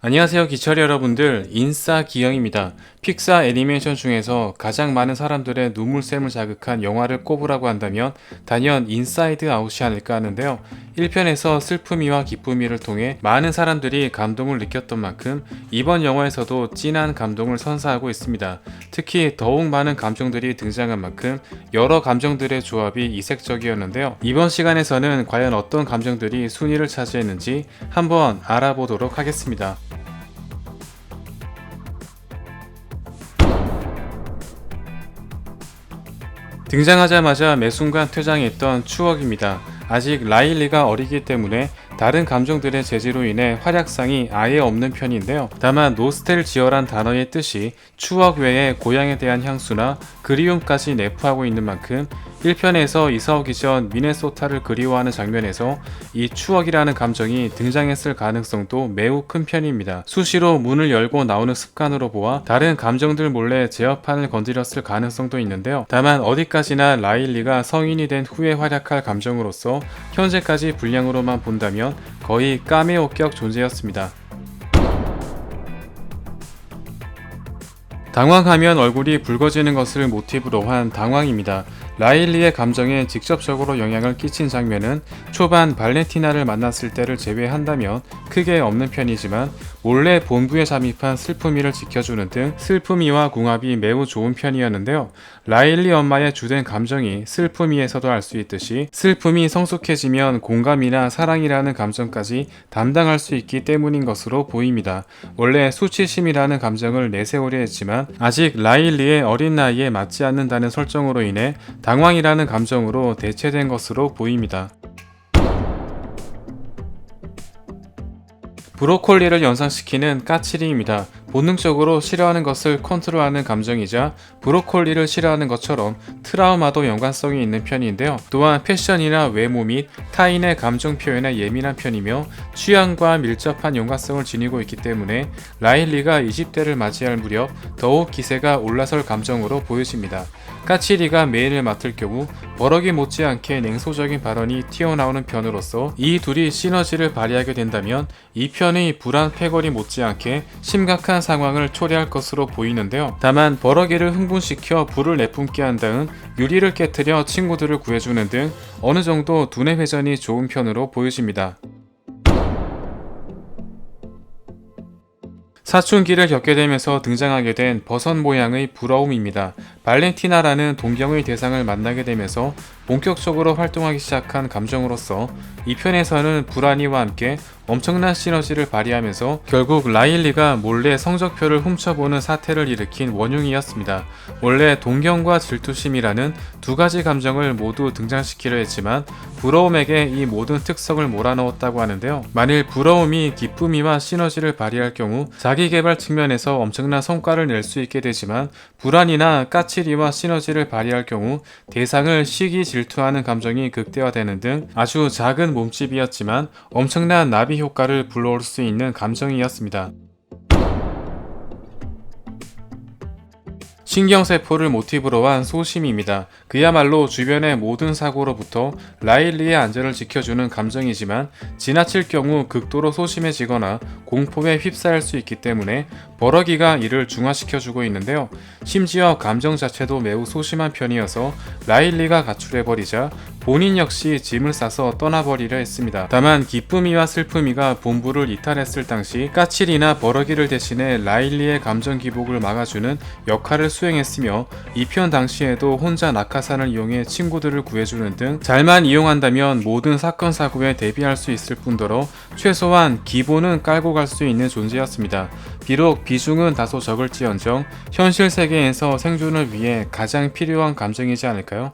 안녕하세요 기철 여러분들, 인싸 기영입니다. 픽사 애니메이션 중에서 가장 많은 사람들의 눈물샘을 자극한 영화를 꼽으라고 한다면 단연 인사이드 아웃이 아닐까 하는데요. 1편에서 슬픔이와 기쁨이를 통해 많은 사람들이 감동을 느꼈던 만큼 이번 영화에서도 진한 감동을 선사하고 있습니다. 특히 더욱 많은 감정들이 등장한 만큼 여러 감정들의 조합이 이색적이었는데요. 이번 시간에서는 과연 어떤 감정들이 순위를 차지했는지 한번 알아보도록 하겠습니다. 등장하자마자 매 순간 퇴장했던 추억입니다. 아직 라일리가 어리기 때문에 다른 감정들의 제지로 인해 활약상이 아예 없는 편인데요. 다만 노스텔지어란 단어의 뜻이 추억 외에 고향에 대한 향수나 그리움까지 내포하고 있는 만큼 1편에서 이사 오기 전 미네소타를 그리워하는 장면에서 이 추억이라는 감정이 등장했을 가능성도 매우 큰 편입니다. 수시로 문을 열고 나오는 습관으로 보아 다른 감정들 몰래 제어판을 건드렸을 가능성도 있는데요. 다만 어디까지나 라일리가 성인이 된 후에 활약할 감정으로서 현재까지 분량으로만 본다면 거의 까메오격 존재였습니다. 당황하면 얼굴이 붉어지는 것을 모티브로 한 당황입니다. 라일리의 감정에 직접적으로 영향을 끼친 장면은 초반 발렌티나를 만났을 때를 제외한다면 크게 없는 편이지만 몰래 본부에 잠입한 슬픔이를 지켜주는 등 슬픔이와 궁합이 매우 좋은 편이었는데요. 라일리 엄마의 주된 감정이 슬픔이에서도 알 수 있듯이 슬픔이 성숙해지면 공감이나 사랑이라는 감정까지 담당할 수 있기 때문인 것으로 보입니다. 원래 수치심이라는 감정을 내세우려 했지만 아직 라일리의 어린 나이에 맞지 않는다는 설정으로 인해 당황이라는 감정으로 대체된 것으로 보입니다. 브로콜리를 연상시키는 까칠이입니다. 본능적으로 싫어하는 것을 컨트롤하는 감정이자 브로콜리를 싫어하는 것처럼 트라우마도 연관성이 있는 편인데요. 또한 패션이나 외모 및 타인의 감정 표현에 예민한 편이며 취향과 밀접한 연관성을 지니고 있기 때문에 라일리가 20대를 맞이할 무렵 더욱 기세가 올라설 감정으로 보여집니다. 까칠이가 메인을 맡을 경우 버럭이 못지않게 냉소적인 발언이 튀어나오는 편으로서 이 둘이 시너지를 발휘하게 된다면 이 편의 불안 패거리 못지않게 심각한 상황을 초래할 것으로 보이는데요. 다만 버럭이를 흥분시켜 불을 내뿜게 한 다음 유리를 깨뜨려 친구들을 구해주는 등 어느 정도 두뇌 회전이 좋은 편으로 보여집니다. 사춘기를 겪게 되면서 등장하게 된 버섯 모양의 부러움입니다. 발렌티나라는 동경의 대상을 만나게 되면서 본격적으로 활동하기 시작한 감정으로서 이 편에서는 불안이와 함께 엄청난 시너지를 발휘하면서 결국 라일리가 몰래 성적표를 훔쳐보는 사태를 일으킨 원흉이었습니다. 원래 동경과 질투심이라는 두 가지 감정을 모두 등장시키려 했지만 부러움에게 이 모든 특성을 몰아넣었다고 하는데요. 만일 부러움이 기쁨이와 시너지를 발휘할 경우 자기개발 측면에서 엄청난 성과를 낼 수 있게 되지만 불안이나 까칠이와 시너지를 발휘할 경우 대상을 시기 질투하는 감정이 극대화되는 등 아주 작은 몸집이었지만 엄청난 나비 효과를 불러올 수 있는 감정이었습니다. 신경세포를 모티브로 한 소심입니다. 그야말로 주변의 모든 사고로부터 라일리의 안전을 지켜주는 감정이지만 지나칠 경우 극도로 소심해지거나 공포에 휩싸일 수 있기 때문에 버럭이가 이를 중화시켜주고 있는데요. 심지어 감정 자체도 매우 소심한 편이어서 라일리가 가출해버리자 본인 역시 짐을 싸서 떠나버리려 했습니다. 다만 기쁨이와 슬픔이가 본부를 이탈했을 당시 까칠이나 버럭이를 대신해 라일리의 감정 기복을 막아주는 역할을 수행했으며 2편 당시에도 혼자 낙하산을 이용해 친구들을 구해주는 등 잘만 이용한다면 모든 사건 사고에 대비할 수 있을 뿐더러 최소한 기본은 깔고 갈 수 있는 존재였습니다. 비록 비중은 다소 적을지언정 현실 세계에서 생존을 위해 가장 필요한 감정이지 않을까요?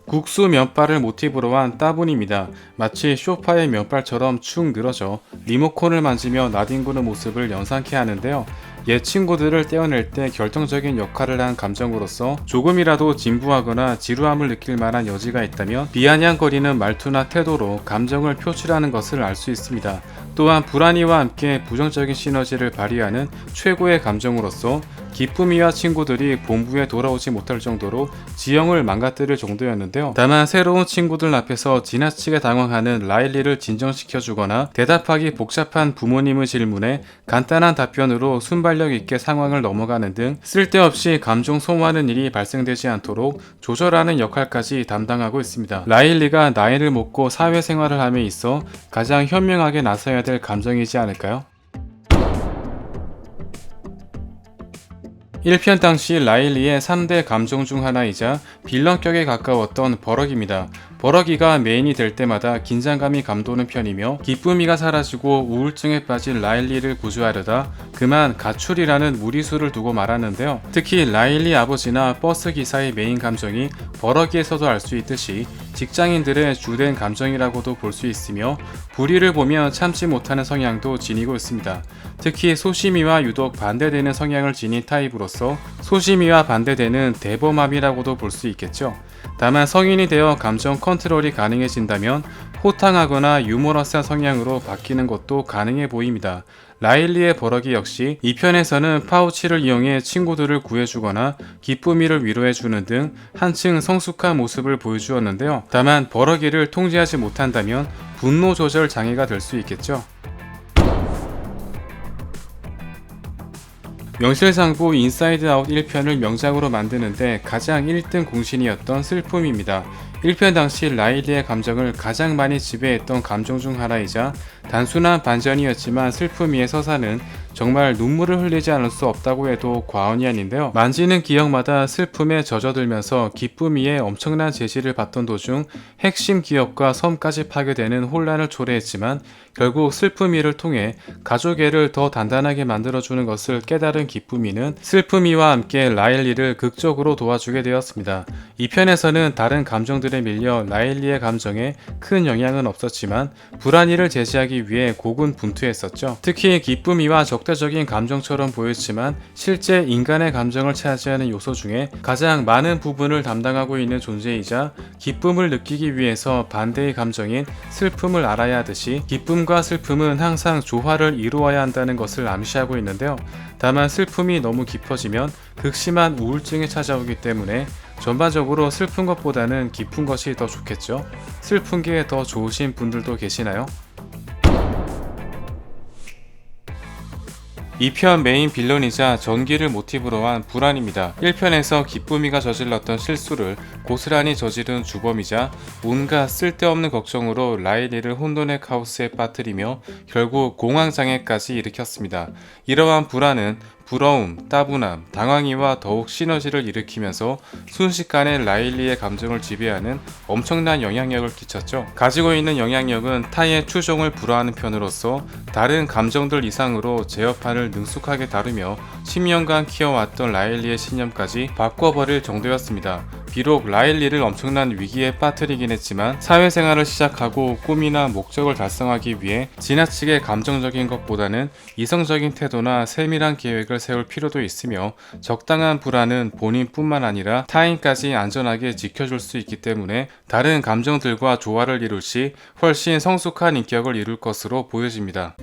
국수 면발을 모티브로 한 따분입니다. 마치 쇼파의 면발처럼 축 늘어져 리모컨을 만지며 나뒹구는 모습을 연상케 하는데요. 옛 친구들을 떼어낼 때 결정적인 역할을 한 감정으로서 조금이라도 진부하거나 지루함을 느낄 만한 여지가 있다면 비아냥거리는 말투나 태도로 감정을 표출하는 것을 알 수 있습니다. 또한 불안이와 함께 부정적인 시너지를 발휘하는 최고의 감정으로서 기쁨이와 친구들이 본부에 돌아오지 못할 정도로 지영을 망가뜨릴 정도였는데요. 다만 새로운 친구들 앞에서 지나치게 당황하는 라일리를 진정시켜주거나 대답하기 복잡한 부모님의 질문에 간단한 답변으로 순발력 있게 상황을 넘어가는 등 쓸데없이 감정 소모하는 일이 발생되지 않도록 조절하는 역할까지 담당하고 있습니다. 라일리가 나이를 먹고 사회생활을 함에 있어 가장 현명하게 나서야 될 감정이지 않을까요? 1편 당시 라일리의 3대 감정 중 하나이자 빌런격에 가까웠던 버럭입니다. 버럭이가 메인이 될 때마다 긴장감이 감도는 편이며 기쁨이가 사라지고 우울증에 빠진 라일리를 구조하려다 그만 가출이라는 무리수를 두고 말았는데요. 특히 라일리 아버지나 버스 기사의 메인 감정이 버럭이에서도 알 수 있듯이 직장인들의 주된 감정이라고도 볼 수 있으며 불의를 보면 참지 못하는 성향도 지니고 있습니다. 특히 소심이와 유독 반대되는 성향을 지닌 타입으로서 소심이와 반대되는 대범함이라고도 볼 수 있겠죠. 다만 성인이 되어 감정 컨트롤이 가능해진다면 호탕하거나 유머러스한 성향으로 바뀌는 것도 가능해 보입니다. 라일리의 버럭이 역시 이 편에서는 파우치를 이용해 친구들을 구해주거나 기쁨이를 위로해주는 등 한층 성숙한 모습을 보여주었는데요. 다만 버럭이를 통제하지 못한다면 분노 조절 장애가 될 수 있겠죠. 명실상부 인사이드 아웃 1편을 명작으로 만드는데 가장 1등 공신이었던 슬픔입니다. 1편 당시 라일리의 감정을 가장 많이 지배했던 감정 중 하나이자 단순한 반전이었지만 슬픔이의 서사는 정말 눈물을 흘리지 않을 수 없다고 해도 과언이 아닌데요. 만지는 기억마다 슬픔에 젖어들면서 기쁨이의 엄청난 제시를 받던 도중 핵심 기억과 섬까지 파괴되는 혼란을 초래했지만 결국 슬픔이를 통해 가족애를 더 단단하게 만들어주는 것을 깨달은 기쁨이는 슬픔이와 함께 라일리를 극적으로 도와주게 되었습니다. 이 편에서는 다른 감정들에 밀려 라일리의 감정에 큰 영향은 없었지만 불안이를 제시하기 위해 고군분투했었죠. 특히 기쁨이와 적대적인 감정처럼 보였지만 실제 인간의 감정을 차지하는 요소 중에 가장 많은 부분을 담당하고 있는 존재이자 기쁨을 느끼기 위해서 반대의 감정인 슬픔을 알아야 하듯이 기쁨과 슬픔은 항상 조화를 이루어야 한다는 것을 암시하고 있는데요. 다만 슬픔이 너무 깊어지면 극심한 우울증이 찾아오기 때문에 전반적으로 슬픈 것보다는 기쁜 것이 더 좋겠죠. 슬픈 게 더 좋으신 분들도 계시나요? 2편 메인 빌런이자 전기를 모티브로 한 불안입니다. 1편에서 기쁨이가 저질렀던 실수를 고스란히 저지른 주범이자 온갖 쓸데없는 걱정으로 라일리를 혼돈의 카오스에 빠뜨리며 결국 공황장애까지 일으켰습니다. 이러한 불안은 부러움, 따분함, 당황이와 더욱 시너지를 일으키면서 순식간에 라일리의 감정을 지배하는 엄청난 영향력을 끼쳤죠. 가지고 있는 영향력은 타의 추종을 불허하는 편으로서 다른 감정들 이상으로 제어판을 능숙하게 다루며 10년간 키워왔던 라일리의 신념까지 바꿔버릴 정도였습니다. 비록 라일리를 엄청난 위기에 빠뜨리긴 했지만 사회생활을 시작하고 꿈이나 목적을 달성하기 위해 지나치게 감정적인 것보다는 이성적인 태도나 세밀한 계획을 세울 필요도 있으며 적당한 불안은 본인뿐만 아니라 타인까지 안전하게 지켜줄 수 있기 때문에 다른 감정들과 조화를 이룰 시 훨씬 성숙한 인격을 이룰 것으로 보여집니다.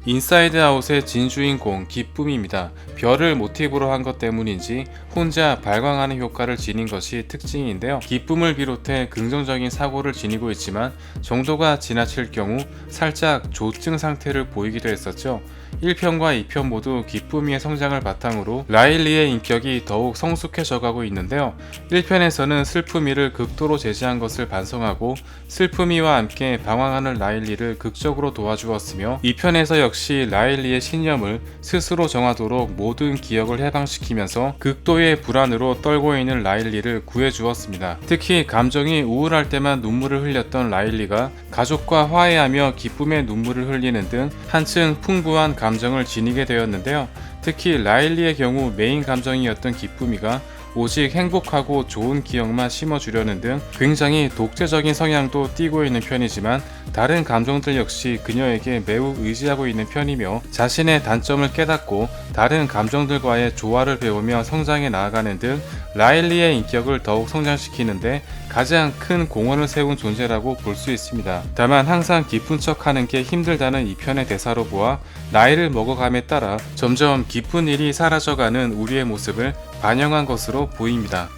인사이드 아웃의 진주인공 기쁨입니다. 별을 모티브로 한 것 때문인지 혼자 발광하는 효과를 지닌 것이 특징인데요. 기쁨을 비롯해 긍정적인 사고를 지니고 있지만 정도가 지나칠 경우 살짝 조증 상태를 보이기도 했었죠. 1편과 2편 모두 기쁨이의 성장을 바탕으로 라일리의 인격이 더욱 성숙해져 가고 있는데요. 1편에서는 슬픔이를 극도로 제시한 것을 반성하고 슬픔이와 함께 방황하는 라일리를 극적으로 도와주었으며 2편에서 역시 라일리의 신념을 스스로 정하도록 모든 기억을 해방시키면서 극도의 불안으로 떨고 있는 라일리를 구해주었습니다. 특히 감정이 우울할 때만 눈물을 흘렸던 라일리가 가족과 화해하며 기쁨의 눈물을 흘리는 등 한층 풍부한 감정을 지니게 되었는데요. 특히 라일리의 경우 메인 감정이었던 기쁨이가 오직 행복하고 좋은 기억만 심어주려는 등 굉장히 독재적인 성향도 띠고 있는 편이지만 다른 감정들 역시 그녀에게 매우 의지하고 있는 편이며 자신의 단점을 깨닫고 다른 감정들과의 조화를 배우며 성장해 나아가는 등 라일리의 인격을 더욱 성장시키는데 가장 큰 공헌을 세운 존재라고 볼 수 있습니다. 다만 항상 기쁜 척하는 게 힘들다는 이 편의 대사로 보아 나이를 먹어감에 따라 점점 기쁜 일이 사라져가는 우리의 모습을 반영한 것으로 보입니다.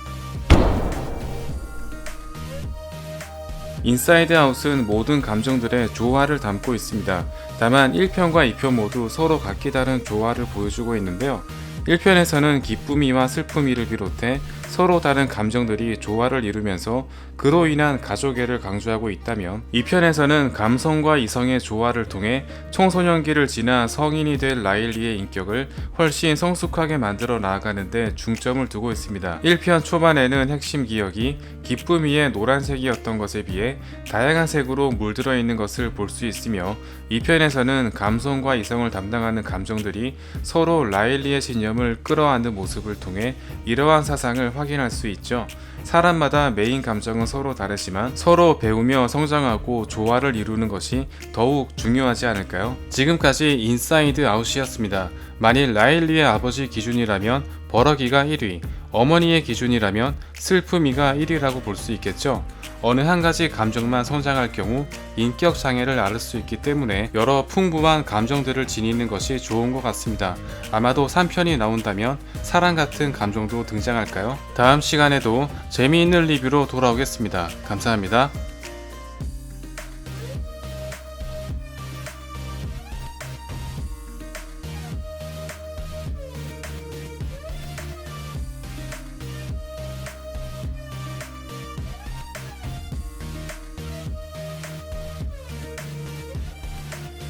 인사이드 아웃은 모든 감정들의 조화를 담고 있습니다. 다만 1편과 2편 모두 서로 각기 다른 조화를 보여주고 있는데요. 1편에서는 기쁨이와 슬픔이를 비롯해 서로 다른 감정들이 조화를 이루면서 그로 인한 가족애를 강조하고 있다면 2편에서는 감성과 이성의 조화를 통해 청소년기를 지나 성인이 될 라일리의 인격을 훨씬 성숙하게 만들어 나아가는 데 중점을 두고 있습니다. 1편 초반에는 핵심 기억이 기쁨 위에 노란색이었던 것에 비해 다양한 색으로 물들어 있는 것을 볼 수 있으며 2편에서는 감성과 이성을 담당하는 감정들이 서로 라일리의 신념을 끌어안는 모습을 통해 이러한 사상을 확인할 수 있죠. 사람마다 메인 감정은 서로 다르지만 서로 배우며 성장하고 조화를 이루는 것이 더욱 중요하지 않을까요? 지금까지 인사이드 아웃이었습니다. 만일 라일리의 아버지 기준이라면 버럭이가 1위, 어머니의 기준이라면 슬픔이가 1위라고 볼 수 있겠죠. 어느 한 가지 감정만 성장할 경우 인격 장애를 앓을 수 있기 때문에 여러 풍부한 감정들을 지니는 것이 좋은 것 같습니다. 아마도 3편이 나온다면 사랑 같은 감정도 등장할까요? 다음 시간에도 재미있는 리뷰로 돌아오겠습니다. 감사합니다.